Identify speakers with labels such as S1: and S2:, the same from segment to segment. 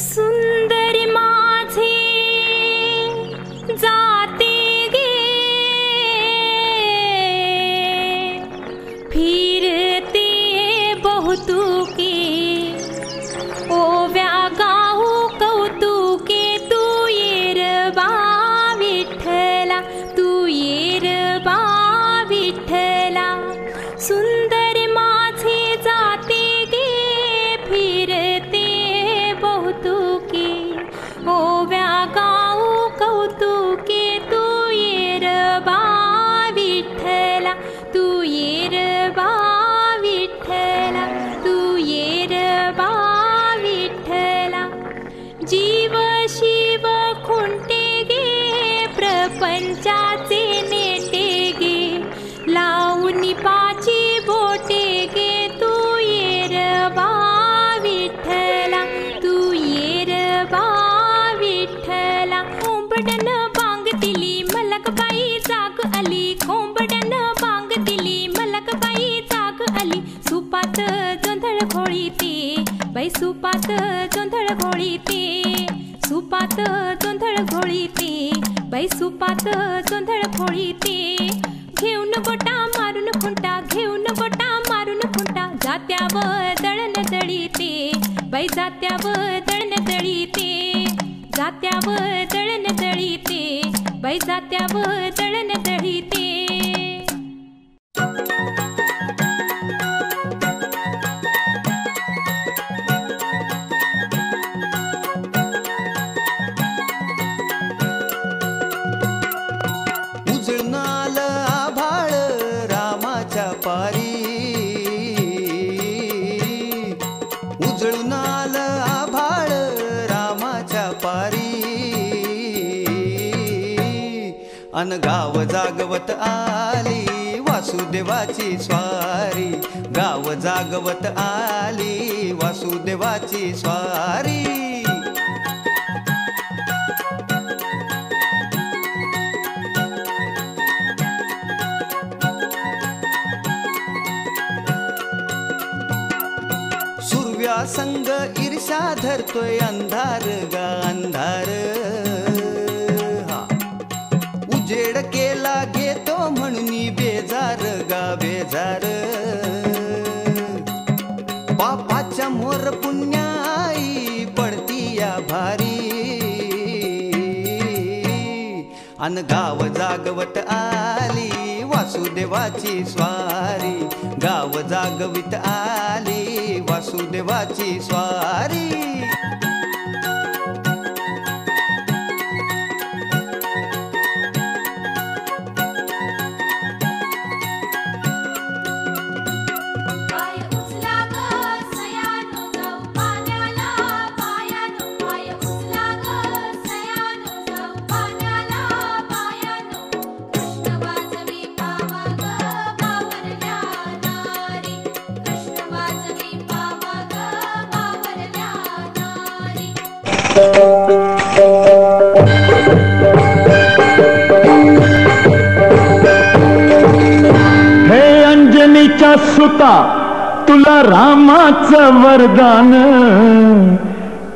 S1: सुंदरी माझे जाते गे फिरते बहुतुके ओव्या गाऊ कौतुके तू येर बा विठ्ठला तू येर बा विठ्ठला सुंदरी माझे जाते गे फिरते बहुतुके ओव्या गाऊ कौतुके तू येर बा विठ्ठला तू येर बा विठ्ठला तू येर बा विठ्ठला जीव शिव खुंटे गे प्रपंचाचे नेटे गे लावून पाची बोटे गे तू येर बा विठ्ठला तू येर बा विठ्ठला कोंबड्यान बांग दिली मलकबाई जाग आली कोंबड्यान बांग दिली मलकबाई जाग आली सुपात जोंधळ घोळीते बाई सुपात जोंधळ घोळीते सुपात जोंधळ घोळीते बाई सुपात जोंधळ घोळीते घेऊन गोटा मारून खुंटा घेऊन गोटा मारून खुंटा जात्यावर दळण दळीते बाई जात्यावर दळण दळीते जात्यावर दळण दळीते बाई जात्यावर दळण दळीते
S2: उजळणाल आभाळ रामाच्या पारी उजळून आल आभाळ रामाच्या पारी अन गाव जागवत आली वासुदेवाची स्वारी गाव जागवत आली वासुदेवाची स्वारी संग ईर्षा धरतोय अंधार गा अंधार हा उजेड केला घेतो म्हणून बेजार गा बेजार पापाच्या मोर पुण्याई पडती या भारी अन गाव जागवत आली वासुदेवाची स्वारी गाव जागवित आली वासुदेवाची स्वारी
S3: हे अंजनीच्या सुता तुला रामाचं वरदान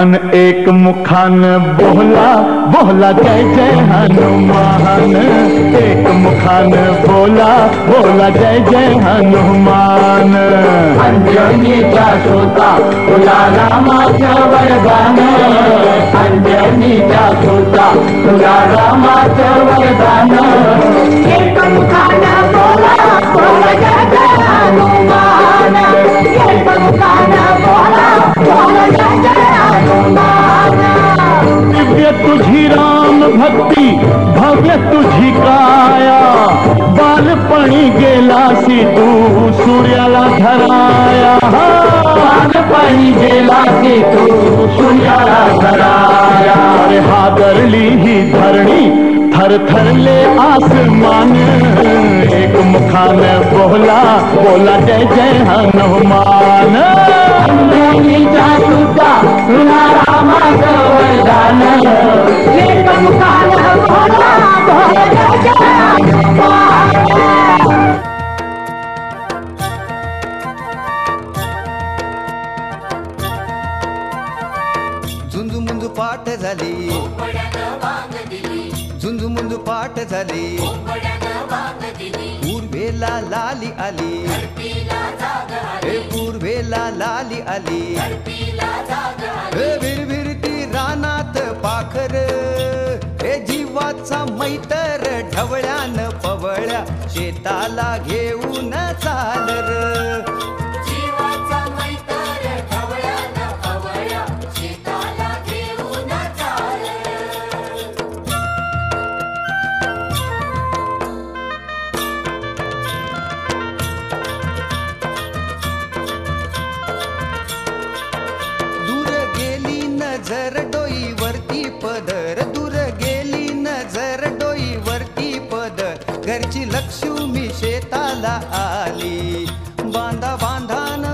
S3: अन एक मुखान बोला बोला जय जय हनुमान एक मुखान बोला बोला जय जय हनुमान
S4: अंजनीच्या सुता तुला रामाचं वरदान अंजनीच्या सुता तुला रामाचं वरदान एक मुखान बोला बोला जय जय हनुमान एक मुखान बोला बोला जय जय हनुमान
S3: दिव्य तुझी राम भक्ती भव्य तुझी काया बालपणी गेलासी तू सूर्याला धराया
S4: बालपणी गेलासी तू सूर्याला धराया
S3: अरे हादरली ही धरणी थरथरले आसमान एक मुखान बोला बोला जय जय हनुमान
S4: अंजनीच्या सुता तुला रामाचं वरदान एक मुखान बोला बोला जय जय हनुमान
S2: झाली झुंजमुंज पाठ झाली पूर्वेला लाली आली हे पूर्वेला लाली आली हे विरविरती रानात पाखर हे जीवाचा मैतर ढवळ्यान पवळ्या शेताला घेऊन चाल र नजर डोईवरती पदर दूर गेली नजर डोईवरती पदर घरची लक्ष्मी शेताला आली बांधा बांधान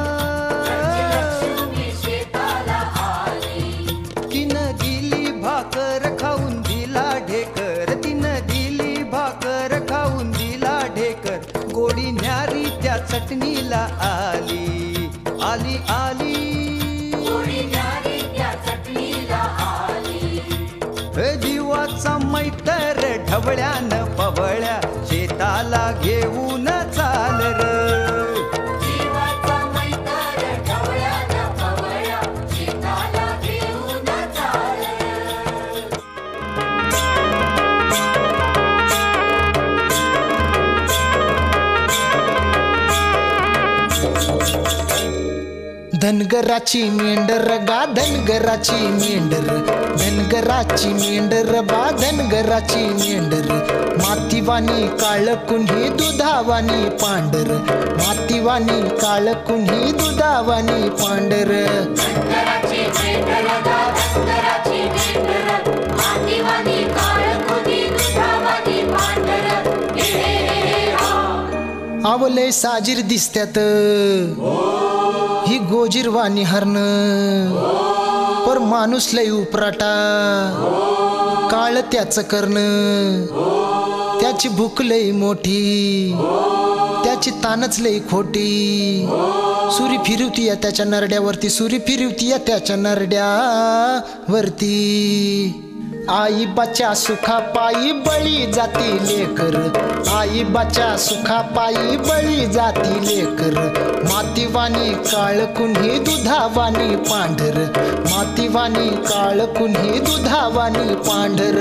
S2: तिनं दिली भाकर खाऊन दिला ढेकर तिनं दिली भाकर खाऊन दिला ढेकर गोडी न्यारी त्या चटणीला आली आली आली जीवाचा मैतर ढवळ्यान पवळ्या शेताला घेऊन चाल र
S5: धनगराची मेंढर गा धनगराची मेंढर धनगराची मेंढर बा धनगराची मेंढर मातीवानी काळकुन ही दुधावानी पांढर मातीवानी काळकुन ही दुधावानी पांढर आवले साजीर दिसत्यात ही गोजीरवाणी हरण पर माणूस लय उपराटा काळ त्याच करण त्याची भूक लय मोठी त्याची तानच लय खोटी सुरी फिरवती या त्याच्या नरड्यावरती सुरी फिरवती या त्याच्या नरड्यावरती आई बच्चा सुखा पायी बळी जाती लेकर आई बच्चा सुखा पायी बळी जाती लेकर मातीवानी काळकुन ही दुधावानी पांढर मातीवानी काळकुन ही दुधावानी पांढर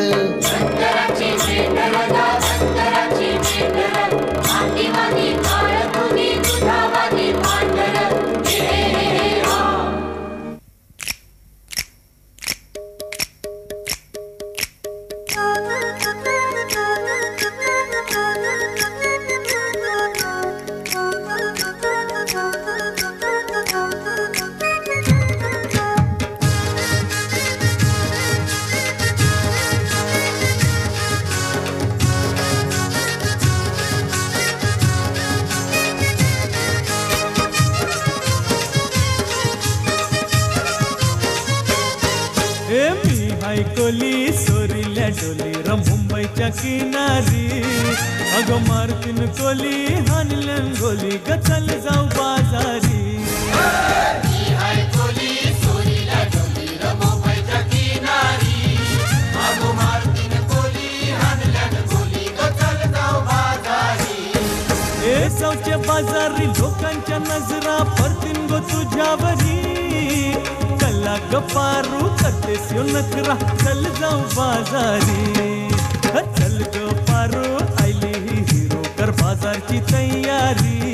S6: कोली सोरील्या डोली र मुंबईच्या किनारी अगं मारतीन कोली हानल्यान गोली ग चल जाऊ बाजारी ए सौचे बाजारी लोकांच्या नजरा परतीन गो तुझ्यावरी गपारू करतेस यो नखरा चल जाऊ बाजारी चल गपारू आयली ही हिरो कर बाजारची तयारी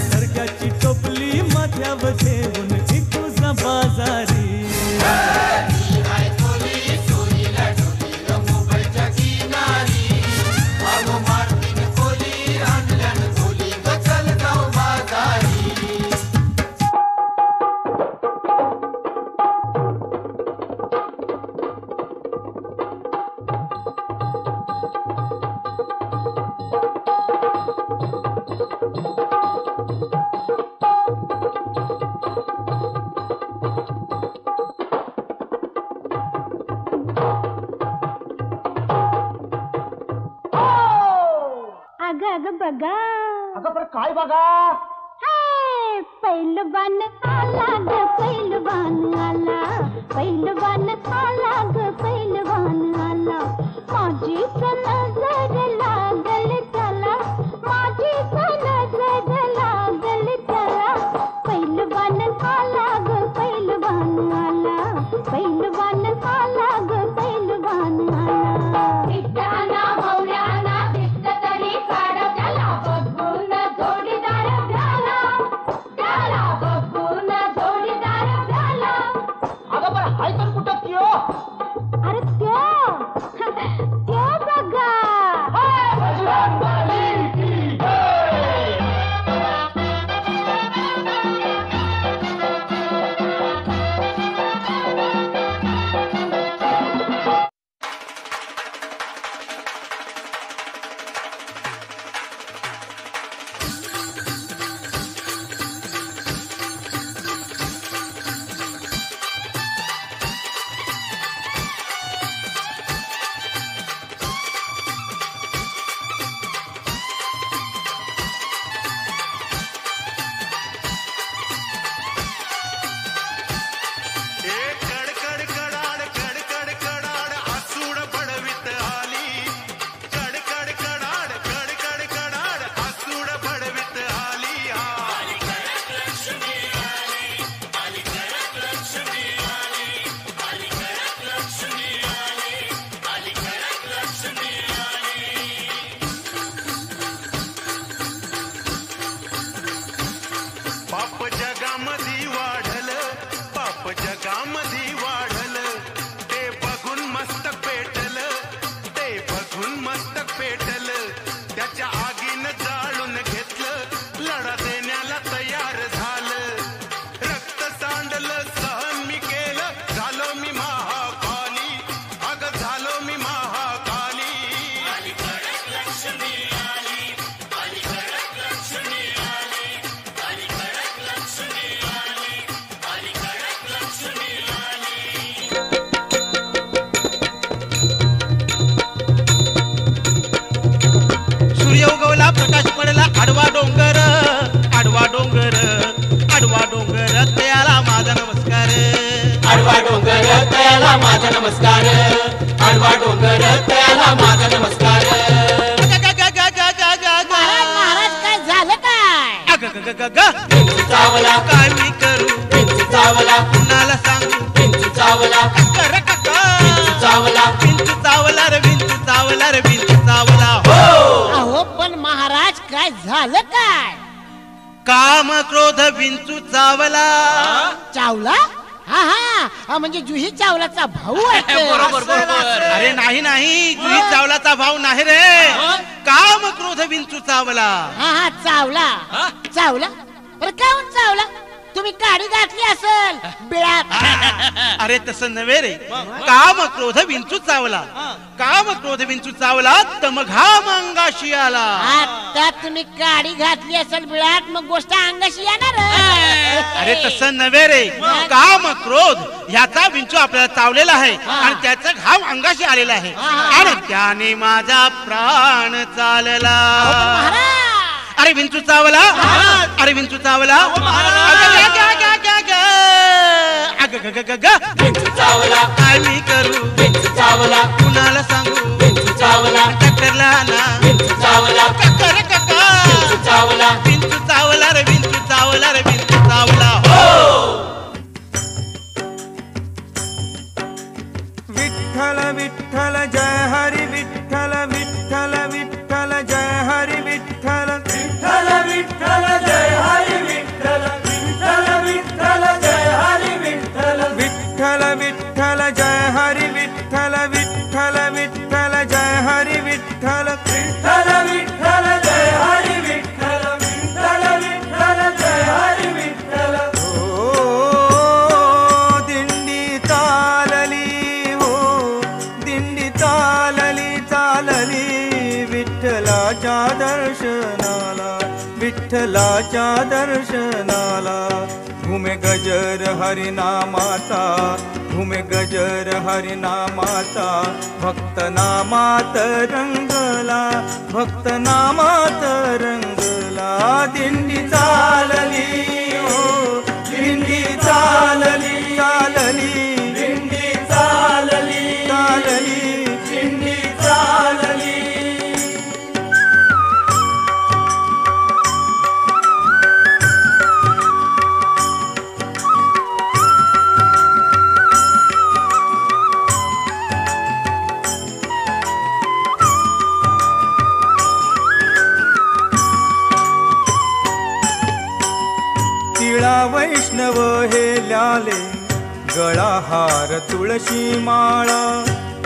S6: सरक्याची टोपली माथ्यावर ठेवून तुझा बाजारी
S7: अगं बघा
S5: अगं पर काय बघा
S7: पैलवान आला ग पैलवान आला, पैलवान आला ग पैलवान आला. माझीच नजर लागल त्याला, माझीच नजर लागल त्याला. पैलवान आला ग पैलवान आला, पैलवान आला ग पैलवान आला. विट्याना भवऱ्याना दिसत तरी काढ त्याला, बघून जोडीदार झाला, त्याला बघून जोडीदार झाला.
S4: अगं बरं हाय तर कुठं त्यो?
S7: अरे त्यो बघा.
S8: नमस्कार, आडवा डोंगर त्याला माझा नमस्कार.
S9: महाराज काय झालं काय?
S8: पिंचू चावला
S3: काय मी करू,
S8: पिंचू चावला
S3: कुणाला सांगू,
S8: पिंचू चावला
S3: कर काका,
S8: पिंचू चावला
S3: पिंचू चावला रे, पिंचू चावला रे, पिंचू चावला.
S9: अहो पण महाराज काय झालं काय?
S3: काम क्रोध विंचू चावला.
S9: चावला? हा हा, म्हणजे जुही चावलाचा भाऊ आहे.
S8: बरोबर बरोबर.
S3: अरे नाही नाही, जुही चावलाचा भाव नाही रे, काम क्रोध विंचू चावला.
S9: हा हा, चावला चावला. बरं काहून चावला? तुम्ही गाडी घातली असेल बिळात.
S3: अरे तसं नव्हे रे, काम क्रोध विंचू चावला, काम क्रोध विंचू चावला तर मग घाम अंगाशी आला.
S9: आता तुम्ही गाडी घातली असेल बिळात, मग गोष्ट अंगाशी येणार.
S3: अरे तसं नव्हे रे, काम क्रोध ह्याचा विंचू आपल्याला चावलेला आहे आणि त्याचा घाम अंगाशी आलेला आहे आणि त्याने माझा प्राण चालला. अरे विंचू चावला, अरे विंचू चावला,
S8: पिंचू चावला
S3: काय मी करू,
S8: पिंचू चावला
S3: कुणाला सांगू,
S8: पिंचू चावला
S3: टक्करला ना,
S8: पिंचू चावला
S3: कर काका,
S8: पिंचू चावला
S3: विंचू चावला रे, विंचू चावला रे, विंचू चावला.
S6: विठ्ठल विठ्ठल जय हरी विठ्ठल, विठ्ठल विठ्ठल जय हरी विठ्ठल, विठ्ठल विठ्ठल जय हरी विठ्ठल, विठ्ठल विठ्ठल जय हरी विठ्ठल, विठ्ठल विठ्ठल जय हरी विठ्ठल, विठ्ठल विठ्ठल जय हरी विठ्ठल, विठ्ठल विठ्ठल जय हरी विठ्ठल, विठ्ठल विठ्ठल जय हरी विठ्ठल. ओ दिंडी चालली, हो दिंडी चालली चालली विठ्ठलाच्या दर्शनाला, विठ्ठलाच्या दर्शनाला. घुमे गजर हरिनामाचा, घुमे गजर हरिनामाचा, भक्त नामात रंगला, भक्त नामात रंगला. दिंडी चालली वैष्णव हे ल्याले गळा हार तुळशी माळा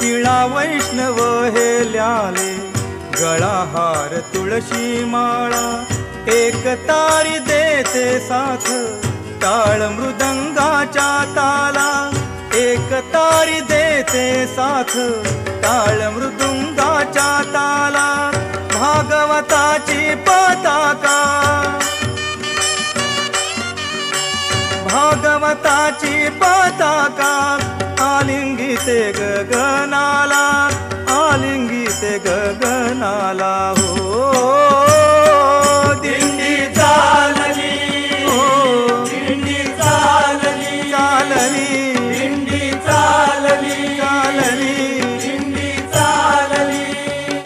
S6: टिळा वैष्णव हे ल्याले गळा हार तुळशी माळा एक तारी देते साथ टाळ मृदंगाच्या ताला एक तारी देते साथ टाळ मृदुंगाच्या ताला भागवताची पताका भागवताची पताका आलिंगिते ग